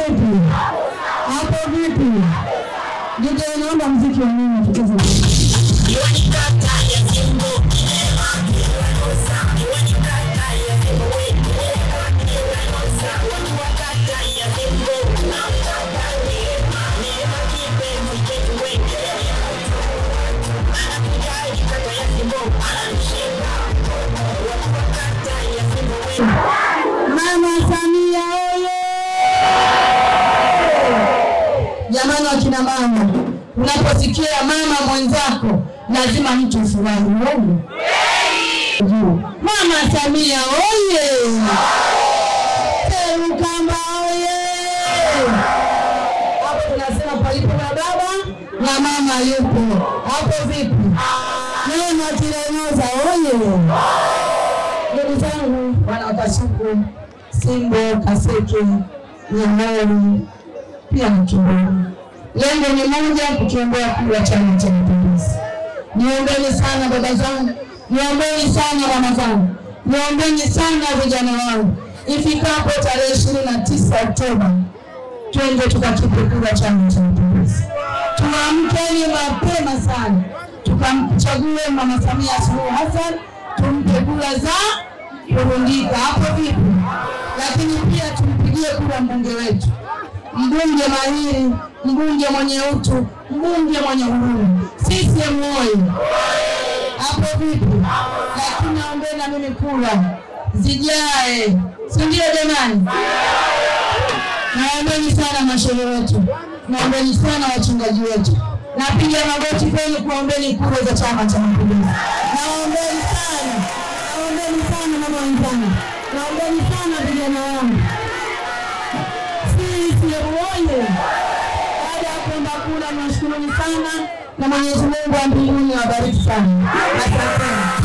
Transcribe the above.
vipi? Hapo vipi? Ndio naomba muziki wa nini tucheze. Mama Samia oye! Jamani wakina mama, unaposikia mama mwenzako lazima mtu ufurahi. Mama Samia oye! Serukamba oye! Hapo tunasema palipo na baba na mama yupo. Hapo vipi? Neno Tilenoza oye! Ndugu zangu wana Wakashuku, Simbo, Kaseke, Nyamori, pia Mkimboni. Lengo ni moja, kukiombea kura Chama cha Mapinduzi. Niombeni sana baba zangu, niombeni sana mama zangu, niombeni sana vijana wangu. Ifikapo tarehe 29 Oktoba, twende tukakipe kura Chama cha Mapinduzi. Tuamkeni mapema sana, tukamchague Mama Samia Suluhu Hassan, tumpe kura za kurundika. Hapo vipi? Lakini pia tumpigie kura mbunge wetu, mbunge mahiri, mbunge mwenye utu, mbunge mwenye huruma. CCM oye! Hapo vipi? Lakini naombeni na mimi kura zijae, si ndio jamani? Naombeni sana mashehe wetu, naombeni sana wachungaji wetu, napiga magoti kwenu kuombeni kura za Chama cha Mapinduzi. Naombeni sana, naombeni sana mama wenzangu, naombeni sana vijana wangu. Sisi oye! Baada ya kuomba kura, nashukuru sana na Mwenyezi Mungu wa mbinguni awabariki sana. Asante.